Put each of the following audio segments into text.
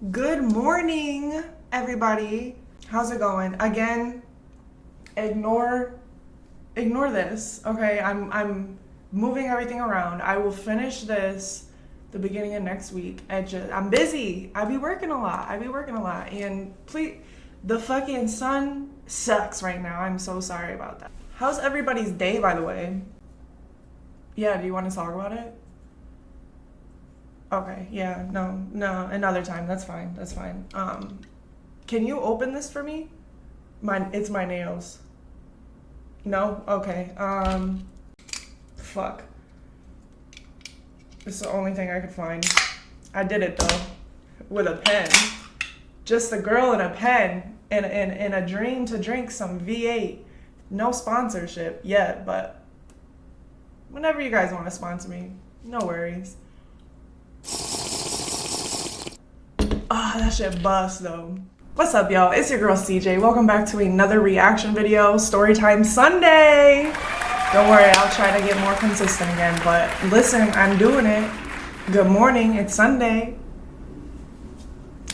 Good morning, everybody. How's it going? Again, ignore this. Okay, I'm moving everything around. I will finish this the beginning of next week. I'm busy. I be working a lot. And please, the fucking sun sucks right now. I'm so sorry about that. How's everybody's day, by the way? Yeah, do you want to talk about it? Okay, yeah, no, another time. That's fine. Can you open this for me? It's my nails. No? Okay. Fuck. It's the only thing I could find. I did it though. With a pen. Just a girl and a pen and a dream to drink some V8. No sponsorship yet, but whenever you guys want to sponsor me, no worries. That shit bust though. What's up, y'all? It's your girl CJ. Welcome back to another reaction video. Storytime Sunday. Don't worry, I'll try to get more consistent again, but listen, I'm doing it. Good morning, it's Sunday.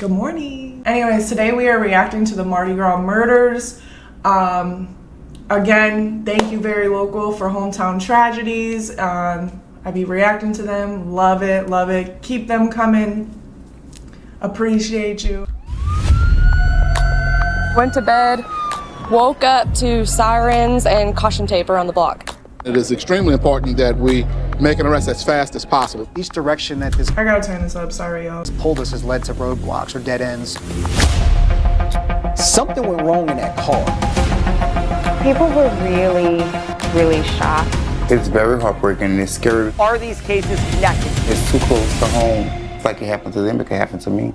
Good morning. Anyways, today we are reacting to the Mardi Gras murders. Again, thank you Very Local for Hometown Tragedies. I be reacting to them. Love it. Keep them coming. Appreciate you. Went to bed, woke up to sirens and caution tape around the block. It is extremely important that we make an arrest as fast as possible. Each direction that this I gotta turn this up, sorry y'all. pulled us has led to roadblocks or dead ends. Something went wrong in that car. People were really shocked. It's very heartbreaking and it's scary. Are these cases connected? It's too close to home. It's like it happened to them, it could happen to me.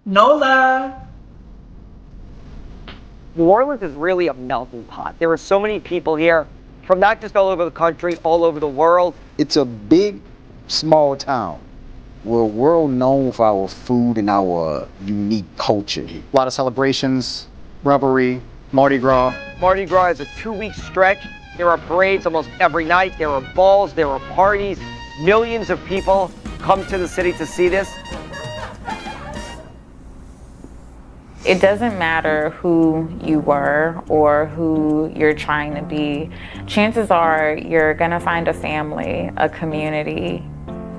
Nola. New Orleans is really a melting pot. There are so many people here from not just all over the country, all over the world. It's a big, small town. We're world known for our food and our unique culture. A lot of celebrations, revelry, Mardi Gras. Mardi Gras is a 2-week stretch. There are parades almost every night. There are balls, there are parties. Millions of people come to the city to see this. It doesn't matter who you were or who you're trying to be. Chances are you're gonna find a family, a community,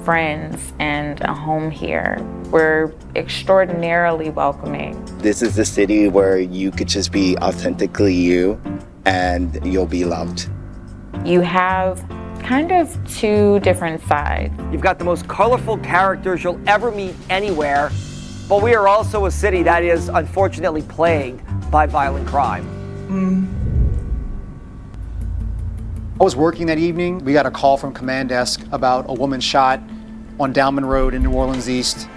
friends, and a home here. We're extraordinarily welcoming. This is the city where you could just be authentically you and you'll be loved. You have kind of two different sides. You've got the most colorful characters you'll ever meet anywhere, but we are also a city that is unfortunately plagued by violent crime. I was working that evening. We got a call from command desk about a woman shot on Downman Road in New Orleans East.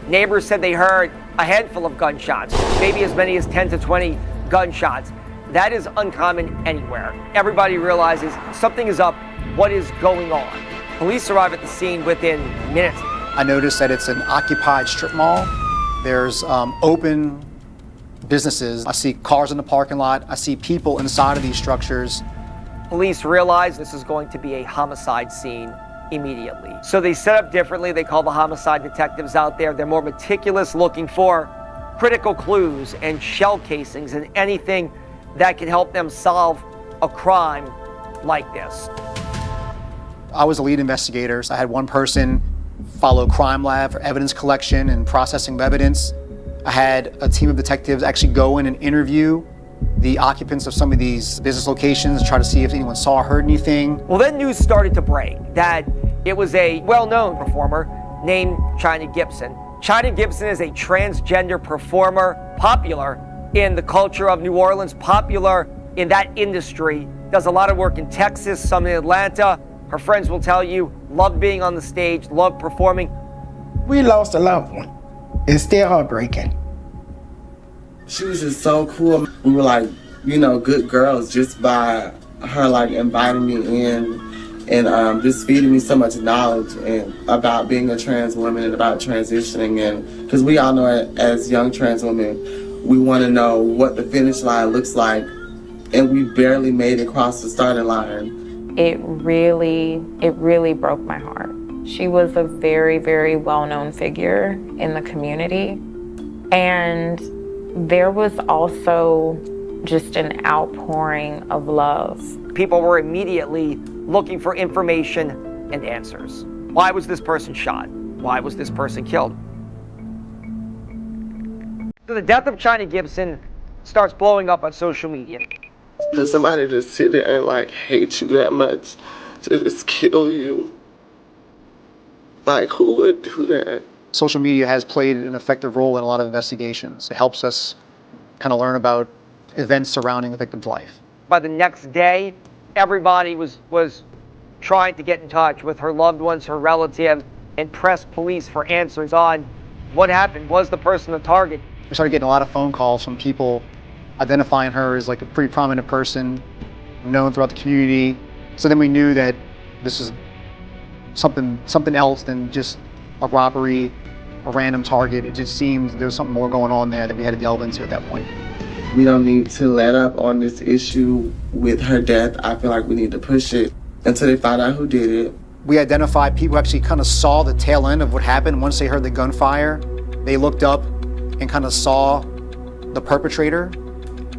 Neighbors said they heard a handful of gunshots, maybe as many as 10 to 20 gunshots. That is uncommon anywhere. Everybody realizes something is up. What is going on? Police arrive at the scene within minutes. I noticed that it's an occupied strip mall. There's open businesses. I see cars in the parking lot. I see people inside of these structures. Police realize this is going to be a homicide scene immediately. So they set up differently. They call the homicide detectives out there. They're more meticulous, looking for critical clues and shell casings and anything that can help them solve a crime like this. I was the lead investigator. So I had one person follow crime lab for evidence collection and processing of evidence. I had a team of detectives actually go in and interview the occupants of some of these business locations, try to see if anyone saw or heard anything. Well, then news started to break that it was a well-known performer named China Gibson. China Gibson is a transgender performer, popular in the culture of New Orleans, popular in that industry, does a lot of work in Texas, some in Atlanta. Her friends will tell you, loved being on the stage, loved performing. We lost a loved one. It's still heartbreaking. She was just so cool. We were like, you know, good girls just by her like inviting me in and just feeding me so much knowledge and about being a trans woman and about transitioning. And because we all know as young trans women, we want to know what the finish line looks like, and we barely made it across the starting line. It really broke my heart. She was a very, very well-known figure in the community. And there was also just an outpouring of love. People were immediately looking for information and answers. Why was this person shot? Why was this person killed? So the death of China Gibson starts blowing up on social media. For somebody to sit there and like hate you that much, to just kill you, like who would do that? Social media has played an effective role in a lot of investigations. It helps us kind of learn about events surrounding the victim's life. By the next day, everybody was trying to get in touch with her loved ones, her relatives, and press police for answers on what happened. Was the person the target? We started getting a lot of phone calls from people identifying her as like a pretty prominent person, known throughout the community. So then we knew that this is something else than just a robbery, a random target. It just seemed there was something more going on there that we had to delve into at that point. We don't need to let up on this issue with her death. I feel like we need to push it until they find out who did it. We identified people who actually kind of saw the tail end of what happened. Once they heard the gunfire, they looked up and kind of saw the perpetrator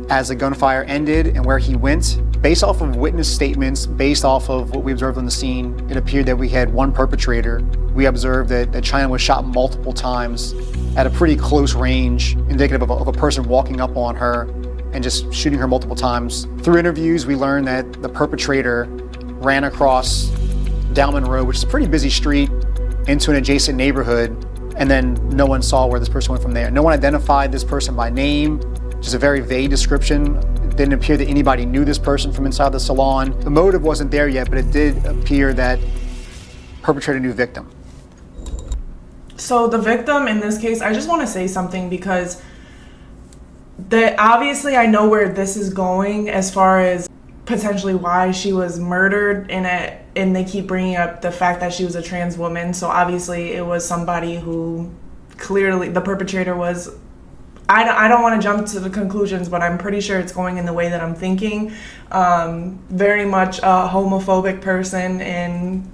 as the gunfire ended and where he went. Based off of witness statements, based off of what we observed on the scene, it appeared that we had one perpetrator. We observed that China was shot multiple times at a pretty close range, indicative of a person walking up on her and just shooting her multiple times. Through interviews, we learned that the perpetrator ran across Dalman Road, which is a pretty busy street, into an adjacent neighborhood, and then no one saw where this person went from there. No one identified this person by name, just a very vague description. It didn't appear that anybody knew this person from inside the salon. The motive wasn't there yet, but it did appear that perpetrator knew victim. So the victim in this case, I just want to say something because obviously I know where this is going as far as potentially why she was murdered, and they keep bringing up the fact that she was a trans woman. So obviously it was somebody who clearly the perpetrator was. I don't want to jump to the conclusions, but I'm pretty sure it's going in the way that I'm thinking. Very much a homophobic person, and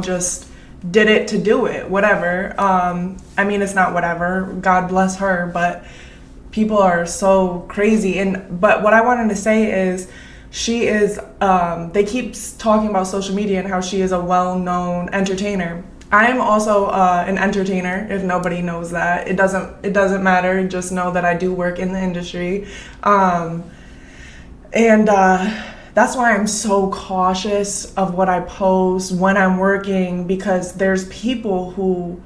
just did it to do it, whatever. I mean, it's not whatever, God bless her, but people are so crazy. But what I wanted to say is she is, they keep talking about social media and how she is a well-known entertainer. I am also an entertainer, if nobody knows that. It doesn't matter, just know that I do work in the industry. That's why I'm so cautious of what I post when I'm working, because there's people who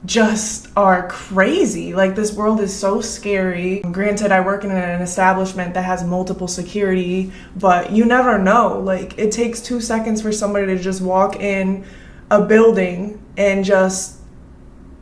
just are crazy. Like, this world is so scary. Granted, I work in an establishment that has multiple security, but you never know. Like, it takes 2 seconds for somebody to just walk in a building and just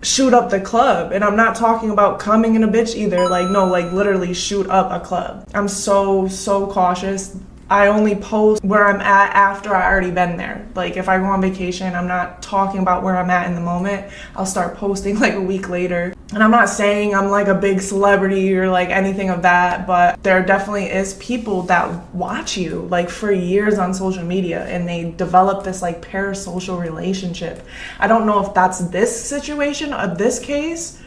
shoot up the club. And I'm not talking about coming in a bitch either. Like, no, like literally shoot up a club. I'm so cautious. I only post where I'm at after I already been there. Like, if I go on vacation, I'm not talking about where I'm at in the moment. I'll start posting like a week later. And I'm not saying I'm like a big celebrity or like anything of that, but there definitely is people that watch you like for years on social media, and they develop this like parasocial relationship. I don't know if that's this situation of this case,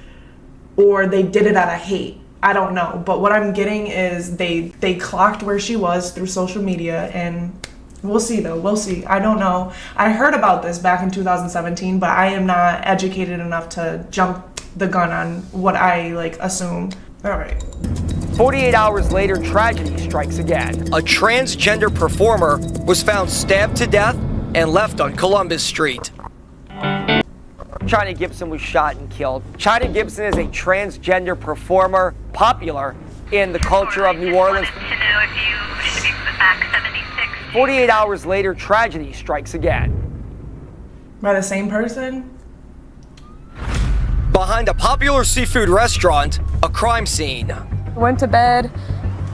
or they did it out of hate. I don't know, but what I'm getting is they clocked where she was through social media, and we'll see though, we'll see. I don't know. I heard about this back in 2017, but I am not educated enough to jump the gun on what I like assume. All right. 48 hours later, tragedy strikes again. A transgender performer was found stabbed to death and left on Columbus Street. China Gibson was shot and killed. China Gibson is a transgender performer, popular in the culture of New Orleans. 48 hours later, tragedy strikes again. By the same person? Behind a popular seafood restaurant, a crime scene. Went to bed,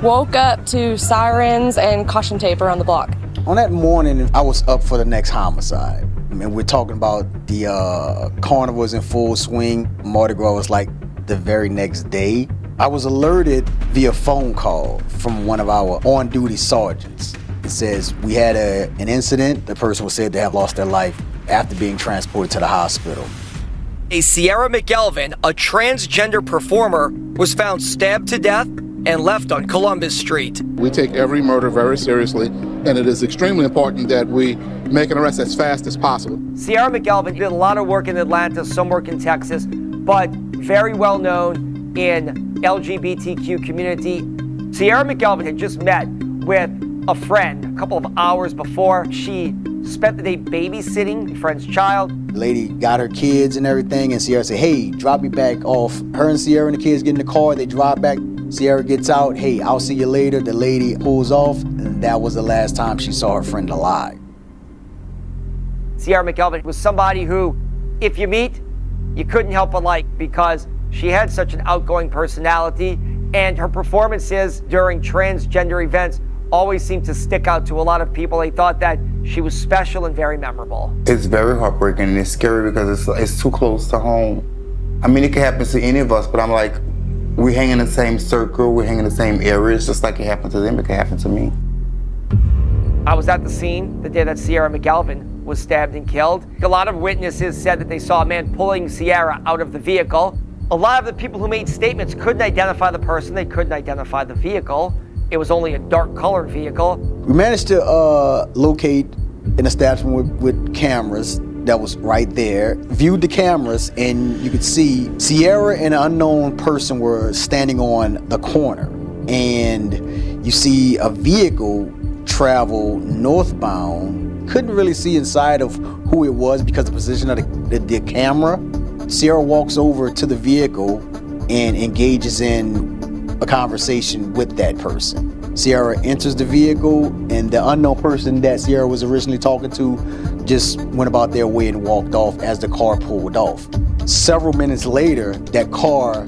woke up to sirens and caution tape around the block. On that morning, I was up for the next homicide. I mean, we're talking about the carnival was in full swing. Mardi Gras was like the very next day. I was alerted via phone call from one of our on-duty sergeants. It says we had an incident. The person was said to have lost their life after being transported to the hospital. A Sierra McElvin, a transgender performer, was found stabbed to death and left on Columbus Street. We take every murder very seriously, and it is extremely important that we make an arrest as fast as possible. Sierra McElvin did a lot of work in Atlanta, some work in Texas, but very well known in LGBTQ community. Sierra McElvin had just met with a friend a couple of hours before. She spent the day babysitting a friend's child. The lady got her kids and everything, and Sierra said, hey, drop me back off. Her and Sierra and the kids get in the car, they drive back. Sierra gets out, hey, I'll see you later. The lady pulls off, and that was the last time she saw her friend alive. Sierra McElvin was somebody who, if you meet, you couldn't help but like, because she had such an outgoing personality, and her performances during transgender events always seemed to stick out to a lot of people. They thought that she was special and very memorable. It's very heartbreaking and it's scary because it's too close to home. I mean, it can happen to any of us, but I'm like, we hang in the same circle, we hang in the same areas, just like it happened to them, it can happen to me. I was at the scene the day that Sierra McElvin was stabbed and killed. A lot of witnesses said that they saw a man pulling Sierra out of the vehicle. A lot of the people who made statements couldn't identify the person, they couldn't identify the vehicle. It was only a dark colored vehicle. We managed to locate an establishment with cameras that was right there, viewed the cameras, and you could see Sierra and an unknown person were standing on the corner. And you see a vehicle travel northbound. Couldn't really see inside of who it was because of the position of the camera. Sierra walks over to the vehicle and engages in a conversation with that person. Sierra enters the vehicle, and the unknown person that Sierra was originally talking to just went about their way and walked off as the car pulled off. Several minutes later, that car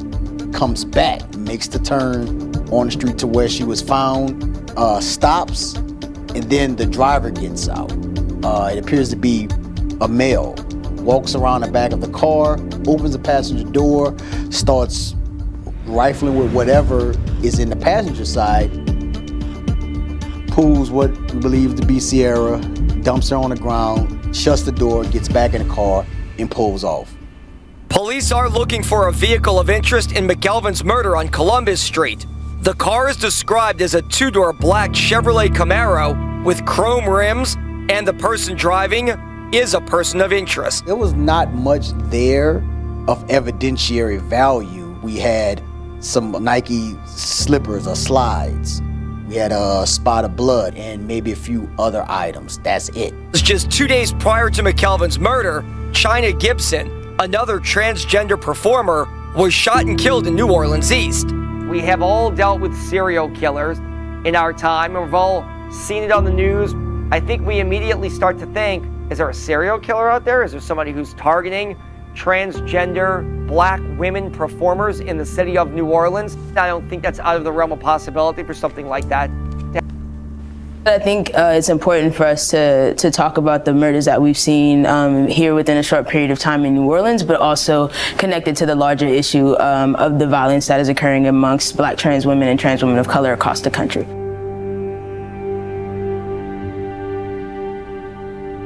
comes back, makes the turn on the street to where she was found, stops, and then the driver gets out. It appears to be a male. Walks around the back of the car, opens the passenger door, starts rifling with whatever is in the passenger side, pulls what we believe to be Sierra, dumps her on the ground, shuts the door, gets back in the car, and pulls off. Police are looking for a vehicle of interest in McElvin's murder on Columbus Street. The car is described as a two-door black Chevrolet Camaro with chrome rims, and the person driving is a person of interest. There was not much there of evidentiary value. We had some Nike slippers or slides. We had a spot of blood and maybe a few other items. That's it. Just 2 days prior to McElvin's murder, China Gibson, another transgender performer, was shot and killed in New Orleans East. We have all dealt with serial killers in our time, and we've all seen it on the news. I think we immediately start to think, is there a serial killer out there? Is there somebody who's targeting transgender black women performers in the city of New Orleans? I don't think that's out of the realm of possibility for something like that. I think it's important for us to talk about the murders that we've seen here within a short period of time in New Orleans, but also connected to the larger issue of the violence that is occurring amongst black trans women and trans women of color across the country.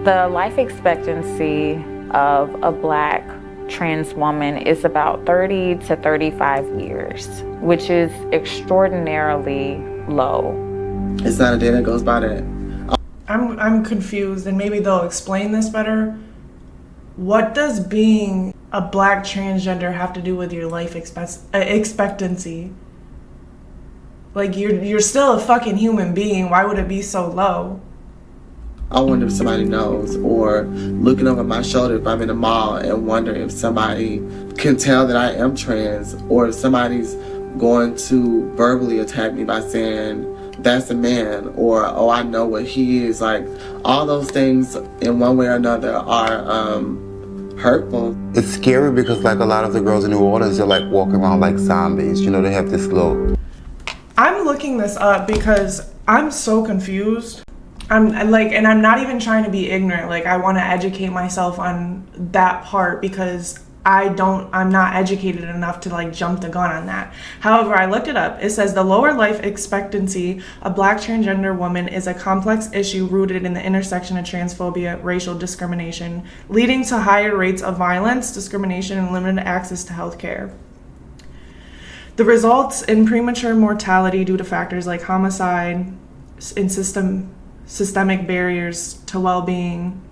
The life expectancy of a black trans woman is about 30 to 35 years, which is extraordinarily low. It's not a day that goes by that. I'm confused, and maybe they'll explain this better. What does being a black transgender have to do with your life expectancy? Like, you're still a fucking human being. Why would it be so low? I wonder if somebody knows, or looking over my shoulder if I'm in the mall and wondering if somebody can tell that I am trans, or if somebody's going to verbally attack me by saying, that's a man, or, oh, I know what he is. Like, all those things in one way or another are hurtful. It's scary because like a lot of the girls in New Orleans, they're like walking around like zombies. You know, they have this look. I'm looking this up because I'm so confused. and I'm not even trying to be ignorant. Like, I want to educate myself on that part because I'm not educated enough to like jump the gun on that. However, I looked it up. It says the lower life expectancy of Black transgender women is a complex issue rooted in the intersection of transphobia, racial discrimination, leading to higher rates of violence, discrimination, and limited access to health care. The results in premature mortality due to factors like homicide and systemic barriers to well-being,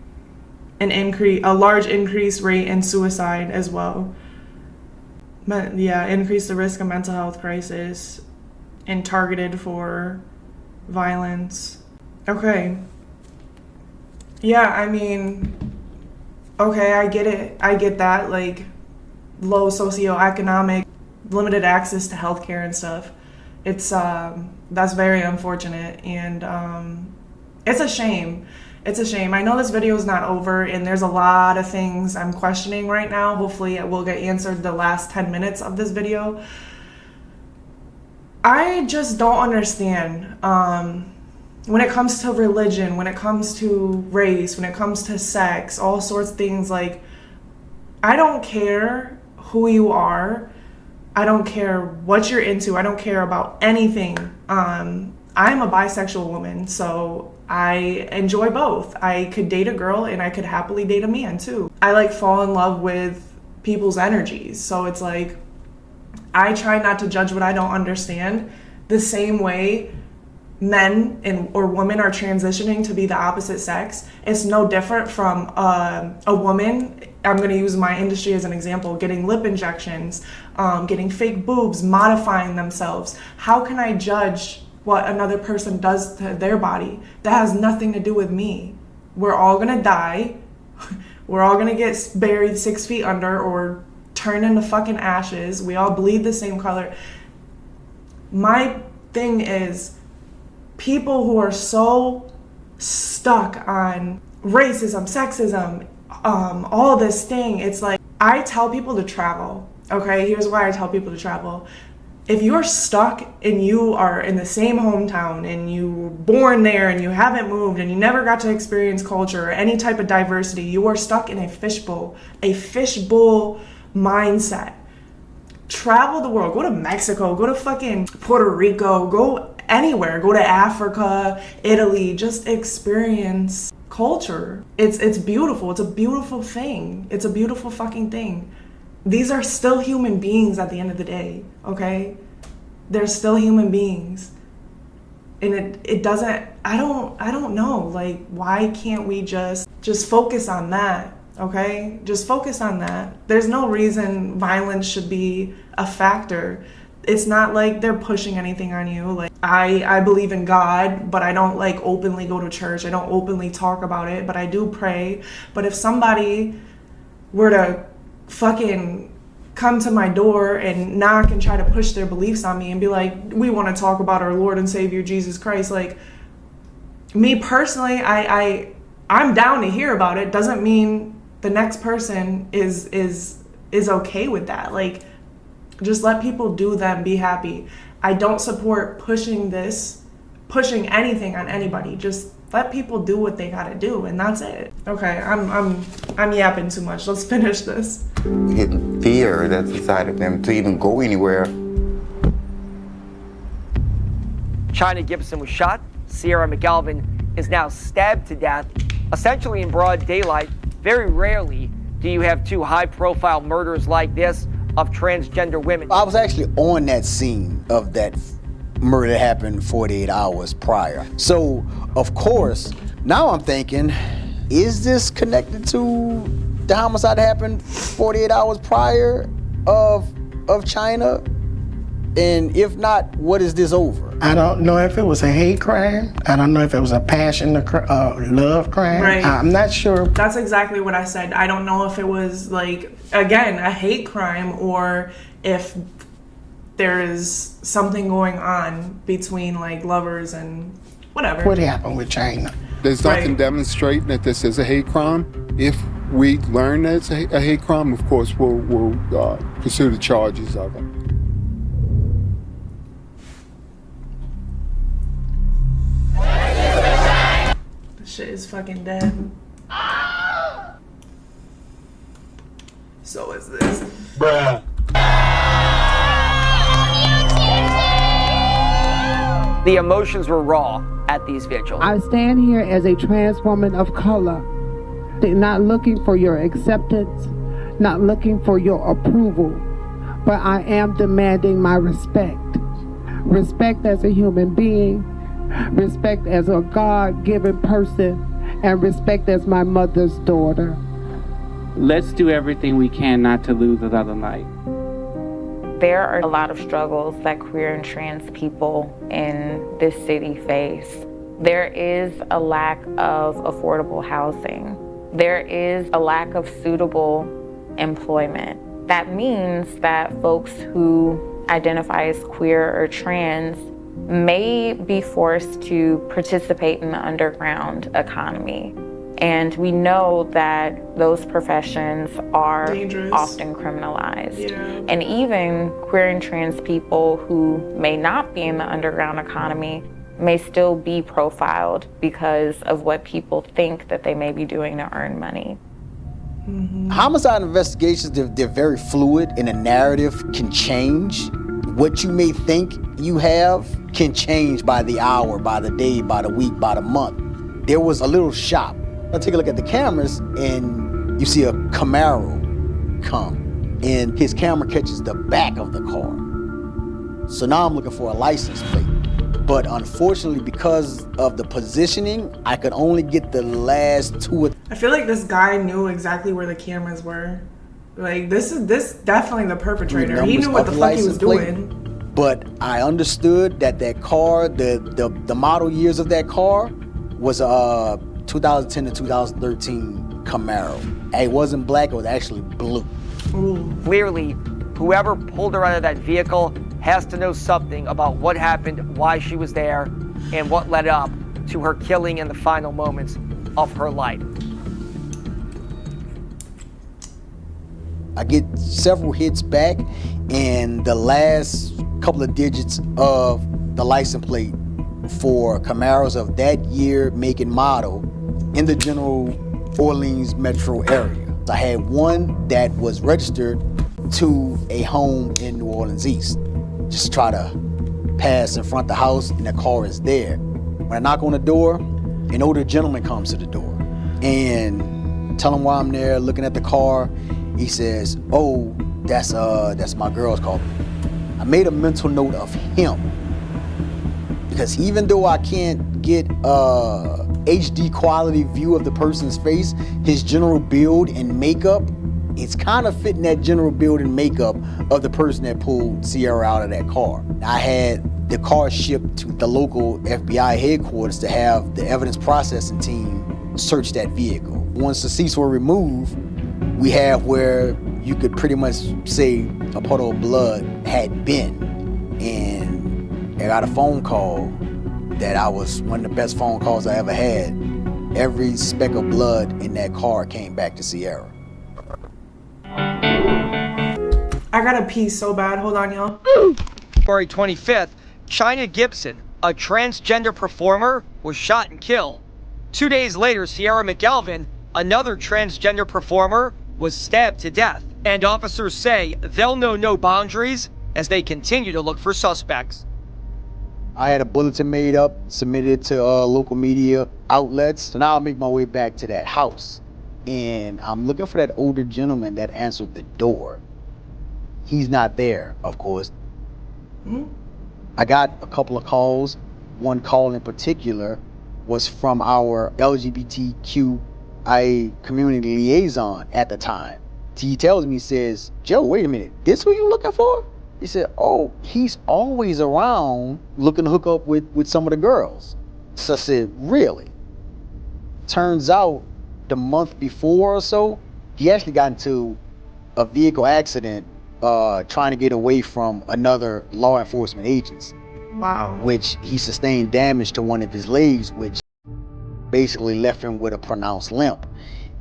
a large increased rate in suicide as well. Increase the risk of mental health crisis and targeted for violence. Okay. Yeah, I mean, okay, I get it. I get that, like, low socioeconomic, limited access to healthcare and stuff. It's, that's very unfortunate, and it's a shame. It's a shame. I know this video is not over and there's a lot of things I'm questioning right now. Hopefully it will get answered the last 10 minutes of this video. I just don't understand when it comes to religion, when it comes to race, when it comes to sex, all sorts of things. Like, I don't care who you are. I don't care what you're into. I don't care about anything. I'm a bisexual woman, so I enjoy both. I could date a girl and I could happily date a man too. I like fall in love with people's energies. So it's like, I try not to judge what I don't understand. The same way men or women are transitioning to be the opposite sex, it's no different from a woman, I'm gonna use my industry as an example, getting lip injections, getting fake boobs, modifying themselves. How can I judge what another person does to their body? That has nothing to do with me. We're all gonna die. We're all gonna get buried 6 feet under or turn into fucking ashes. We all bleed the same color. My thing is, people who are so stuck on racism, sexism, all this thing, it's like, I tell people to travel, okay? Here's why I tell people to travel. If you're stuck and you are in the same hometown and you were born there and you haven't moved and you never got to experience culture or any type of diversity, you are stuck in a fishbowl mindset. Travel the world. Go to Mexico, go to fucking Puerto Rico, go anywhere, go to Africa, Italy, just experience culture. It's beautiful. It's a beautiful thing. It's a beautiful fucking thing. These are still human beings at the end of the day, okay? They're still human beings. And it doesn't, I don't know, like, why can't we just focus on that, okay? Just focus on that. There's no reason violence should be a factor. It's not like they're pushing anything on you. Like, I believe in God, but I don't like openly go to church. I don't openly talk about it, but I do pray. But if somebody were to fucking come to my door and knock and try to push their beliefs on me and be like, we want to talk about our Lord and Savior Jesus Christ, like, me personally, I'm down to hear about it. Doesn't mean the next person is okay with that. Like, just let people do them, be happy. I don't support pushing anything on anybody. Just let people do what they gotta do, and that's it. Okay, I'm yapping too much. Let's finish this. Hidden fear that's inside of them to even go anywhere. China Gibson was shot. Sierra McGalvin is now stabbed to death, essentially in broad daylight. Very rarely do you have two high-profile murders like this of transgender women. I was actually on that scene of that murder that happened 48 hours prior. So, of course, now I'm thinking, is this connected to the homicide that happened 48 hours prior of China? And if not, what is this over? I don't know if it was a hate crime. I don't know if it was a passion, love crime. Right. I'm not sure. That's exactly what I said. I don't know if it was, like, again, a hate crime or if there is something going on between, like, lovers and whatever. What happened with China? There's nothing demonstrating that this is a hate crime. If we learn that it's a hate crime, of course, we'll pursue the charges of it. shit is fucking dead. So is this. Bruh. The emotions were raw at these vigils. I stand here as a trans woman of color, not looking for your acceptance, not looking for your approval, but I am demanding my respect. Respect as a human being, respect as a God-given person, and respect as my mother's daughter. Let's do everything we can not to lose another life. There are a lot of struggles that queer and trans people in this city face. There is a lack of affordable housing. There is a lack of suitable employment. That means that folks who identify as queer or trans may be forced to participate in the underground economy. And we know that those professions are dangerous, often criminalized. Yeah. And even queer and trans people who may not be in the underground economy may still be profiled because of what people think that they may be doing to earn money. Mm-hmm. Homicide investigations, they're very fluid, and the narrative can change. What you may think you have can change by the hour, by the day, by the week, by the month. There was a little shop. I take a look at the cameras, and you see a Camaro come, and his camera catches the back of the car. So now I'm looking for a license plate. But unfortunately, because of the positioning, I could only get the last two. I feel like this guy knew exactly where the cameras were. Like, this definitely the perpetrator. He knew what the fuck he was doing. But I understood that car, the model years of that car was 2010 to 2013 Camaro. It wasn't black, it was actually blue. Ooh. Clearly, whoever pulled her out of that vehicle has to know something about what happened, why she was there, and what led up to her killing in the final moments of her life. I get several hits back, and the last couple of digits of the license plate for Camaros of that year, make and model in the general Orleans metro area. I had one that was registered to a home in New Orleans East. Just try to pass in front of the house, and the car is there. When I knock on the door, an older gentleman comes to the door, and tell him why I'm there, looking at the car. He says, "Oh, that's my girl's car." I made a mental note of him, because even though I can't get a HD quality view of the person's face, his general build and makeup, it's kind of fitting that general build and makeup of the person that pulled Sierra out of that car. I had the car shipped to the local FBI headquarters to have the evidence processing team search that vehicle. Once the seats were removed, we have where you could pretty much say a puddle of blood had been. And I got a phone call that was one of the best phone calls I ever had. Every speck of blood in that car came back to Sierra. I gotta pee so bad. Hold on, y'all. February 25th, China Gibson, a transgender performer, was shot and killed. 2 days later, Sierra McGalvin, another transgender performer, was stabbed to death. And officers say they'll know no boundaries as they continue to look for suspects. I had a bulletin made up, submitted to local media outlets. So now I'll make my way back to that house. And I'm looking for that older gentleman that answered the door. He's not there, of course. Mm-hmm. I got a couple of calls. One call in particular was from our LGBTQIA community liaison at the time. He tells me, he says, "Joe, wait a minute, this who you looking for?" He said, "Oh, he's always around looking to hook up with some of the girls." So I said, "Really?" Turns out the month before or so, he actually got into a vehicle accident trying to get away from another law enforcement agents. Wow. Which he sustained damage to one of his legs, which basically left him with a pronounced limp.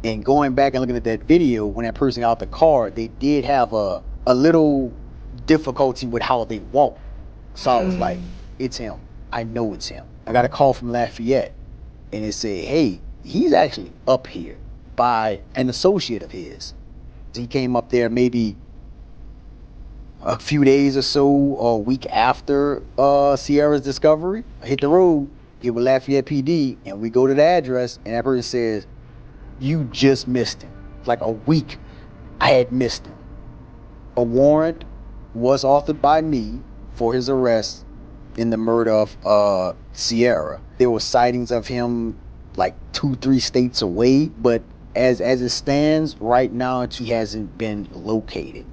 And going back and looking at that video, when that person got out the car, they did have a little difficulty with how they walk. So I was like, it's him. I know it's him. I got a call from Lafayette, and it said, "Hey, he's actually up here by an associate of his. He came up there maybe a few days or so, or a week after Sierra's discovery. I hit the road, get with Lafayette PD, and we go to the address, and that person says, you just missed him. Like a week, I had missed him. A warrant was authored by me for his arrest in the murder of Sierra. There were sightings of him like 2-3 states away, but as it stands right now, he hasn't been located.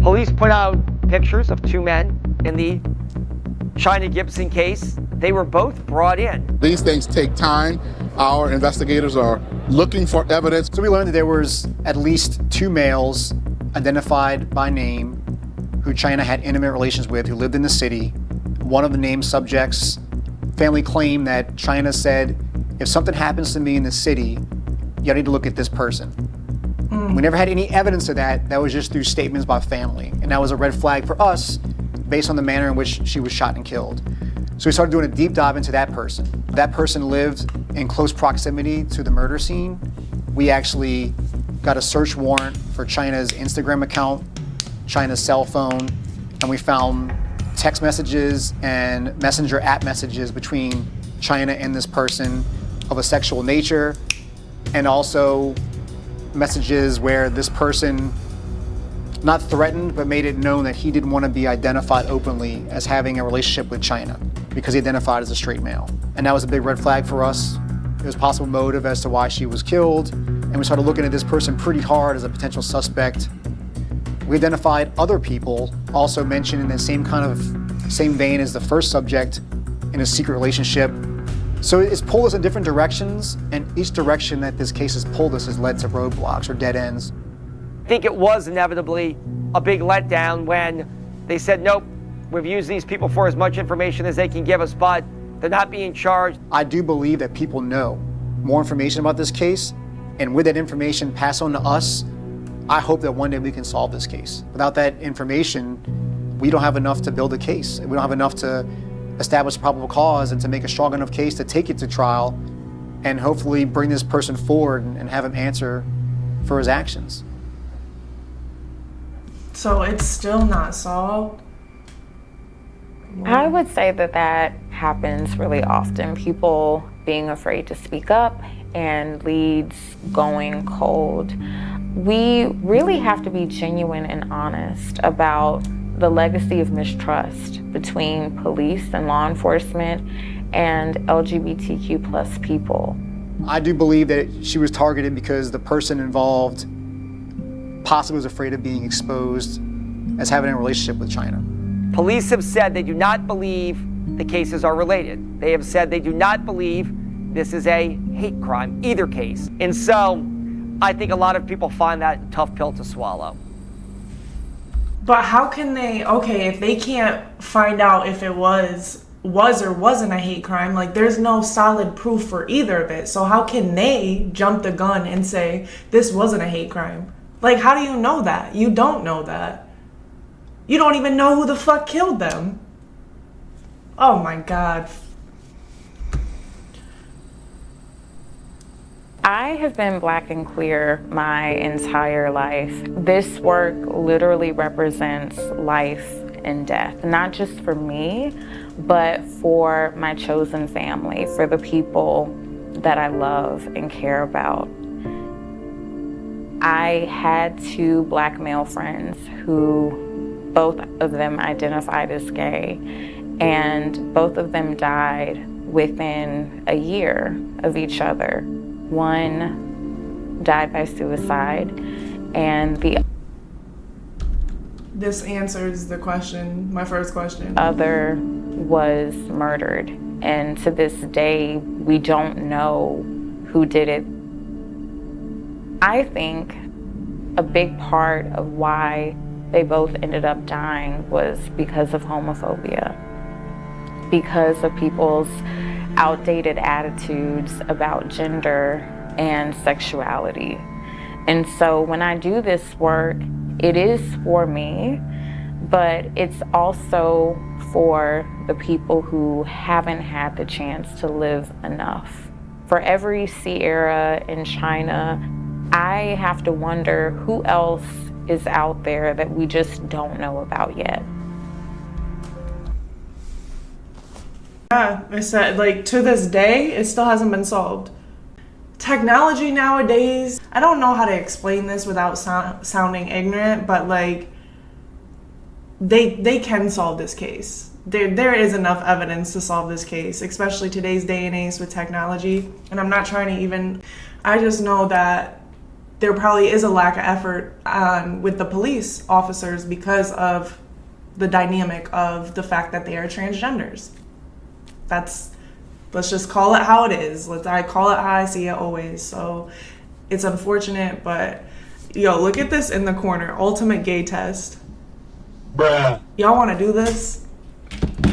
Police put out pictures of two men in the China Gibson case. They were both brought in. These things take time. Our investigators are looking for evidence. So we learned that there was at least 2 males identified by name who China had intimate relations with, who lived in the city. One of the named subjects' family claimed that China said, if something happens to me in the city, you need to look at this person. We never had any evidence of that. That was just through statements by family. And that was a red flag for us based on the manner in which she was shot and killed. So we started doing a deep dive into that person. That person lived in close proximity to the murder scene. We actually got a search warrant for China's Instagram account, China's cell phone, and we found text messages and messenger app messages between China and this person of a sexual nature, and also messages where this person not threatened, but made it known that he didn't want to be identified openly as having a relationship with China because he identified as a straight male. And that was a big red flag for us. It was possible motive as to why she was killed. And we started looking at this person pretty hard as a potential suspect. We identified other people also mentioned in the same vein as the first subject in a secret relationship. So it's pulled us in different directions, and each direction that this case has pulled us has led to roadblocks or dead ends. I think it was inevitably a big letdown when they said, nope, we've used these people for as much information as they can give us, but they're not being charged. I do believe that people know more information about this case, and with that information passed on to us, I hope that one day we can solve this case. Without that information, we don't have enough to build a case. We don't have enough to establish probable cause and to make a strong enough case to take it to trial and hopefully bring this person forward and have him answer for his actions. So it's still not solved? I would say that happens really often. People being afraid to speak up and leads going cold. We really have to be genuine and honest about the legacy of mistrust between police and law enforcement and LGBTQ plus people. I do believe that she was targeted because the person involved possibly was afraid of being exposed as having a relationship with China. Police have said they do not believe the cases are related. They have said they do not believe this is a hate crime, either case. And so I think a lot of people find that a tough pill to swallow. But how can they, okay, if they can't find out if it was or wasn't a hate crime, like there's no solid proof for either of it. So how can they jump the gun and say this wasn't a hate crime? Like, how do you know that? You don't know that. You don't even know who the fuck killed them. Oh my God. I have been Black and queer my entire life. This work literally represents life and death, not just for me, but for my chosen family, for the people that I love and care about. I had 2 Black male friends who both of them identified as gay, and both of them died within a year of each other. One died by suicide, and the This answers the question, my first question. other was murdered. And to this day, we don't know who did it. I think a big part of why they both ended up dying was because of homophobia, because of people's outdated attitudes about gender and sexuality. And so when I do this work, it is for me, but it's also for the people who haven't had the chance to live enough. For every Sierra in China, I have to wonder who else is out there that we just don't know about yet. Yeah, I said, like, to this day, it still hasn't been solved. Technology nowadays, I don't know how to explain this without sounding ignorant, but like, they can solve this case. There is enough evidence to solve this case, especially today's day and age with technology. And I'm not trying to even, I just know that there probably is a lack of effort with the police officers because of the dynamic of the fact that they are transgenders. Let's just call it how it is. I call it how I see it always. So it's unfortunate, but yo, look at this in the corner. Ultimate gay test. Bruh. Y'all want to do this?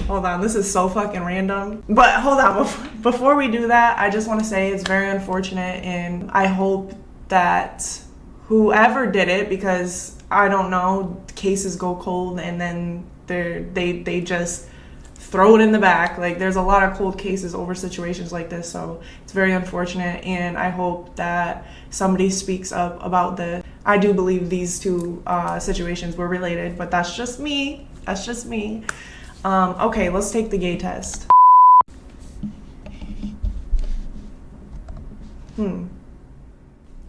Hold on, this is so fucking random. But hold on, before we do that, I just want to say it's very unfortunate, and I hope that whoever did it, because I don't know, cases go cold and then they just throw it in the back. Like, there's a lot of cold cases over situations like this, so it's very unfortunate, and I hope that somebody speaks up about this. I do believe these two situations were related, but that's just me. That's just me. Okay, let's take the gay test.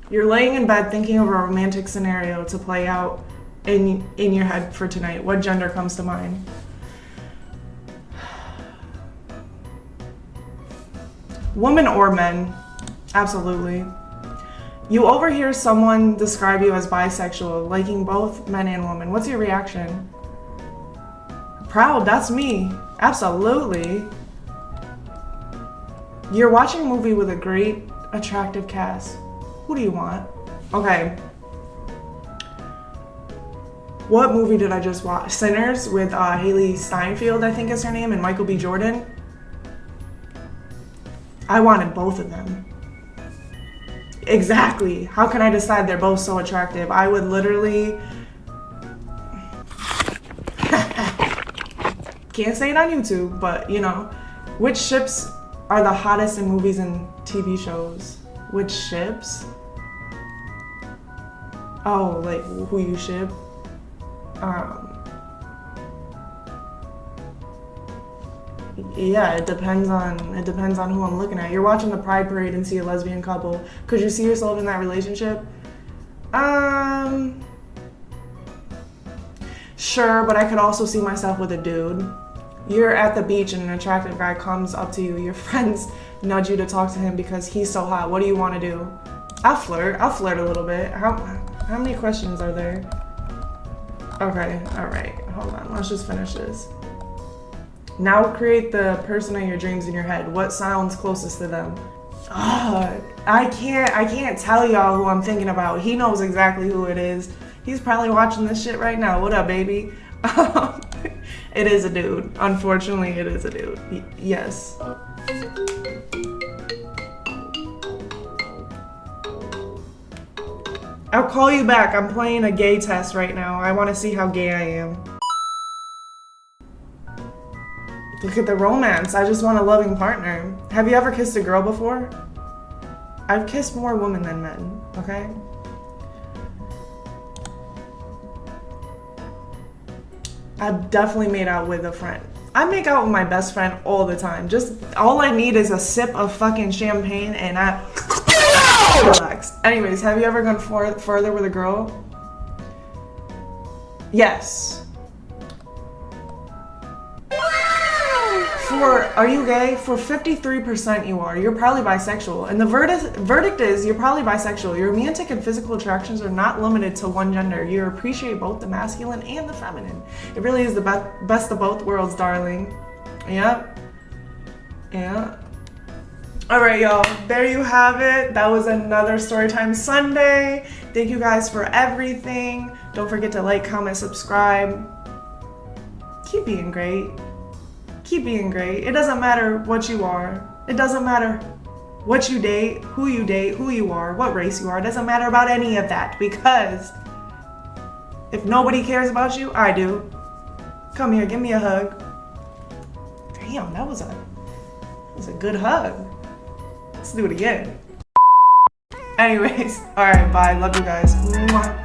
You're laying in bed thinking of a romantic scenario to play out in your head for tonight. What gender comes to mind? Women or men? Absolutely. You overhear someone describe you as bisexual, liking both men and women. What's your reaction? Proud, that's me. Absolutely. You're watching a movie with a great, attractive cast. Who do you want? Okay. What movie did I just watch? Sinners with Haley Steinfeld, I think is her name, and Michael B. Jordan. I wanted both of them. Exactly. How can I decide they're both so attractive? I would literally... Can't say it on YouTube, but you know. Which ships are the hottest in movies and TV shows? Which ships? Oh, like who you ship? Yeah, it depends on who I'm looking at. You're watching the Pride Parade and see a lesbian couple. Could you see yourself in that relationship? Sure, but I could also see myself with a dude. You're at the beach and an attractive guy comes up to you. Your friends nudge you to talk to him because he's so hot. What do you want to do? I'll flirt a little bit. How many questions are there? Okay, all right, hold on. Let's just finish this. Now create the person of your dreams in your head. What sounds closest to them? I can't tell y'all who I'm thinking about. He knows exactly who it is. He's probably watching this shit right now. What up, baby? It is a dude. Unfortunately, it is a dude. Yes. I'll call you back. I'm playing a gay test right now. I want to see how gay I am. Look at the romance. I just want a loving partner. Have you ever kissed a girl before? I've kissed more women than men, okay? I've definitely made out with a friend. I make out with my best friend all the time. Just all I need is a sip of fucking champagne and I relax. Anyways, have you ever gone further with a girl? Yes. Are you gay? For 53% you are. You're probably bisexual. And the verdict is you're probably bisexual. Your romantic and physical attractions are not limited to one gender. You appreciate both the masculine and the feminine. It really is the best of both worlds, darling. Yep. Yeah. All right, y'all. There you have it. That was another Storytime Sunday. Thank you guys for everything. Don't forget to like, comment, subscribe. Keep being great. Keep being great. It doesn't matter what you are. It doesn't matter what you date, who you are, what race you are. It doesn't matter about any of that, because if nobody cares about you, I do. Come here, give me a hug. Damn, that was a good hug. Let's do it again. Anyways, all right, bye. Love you guys. Mwah.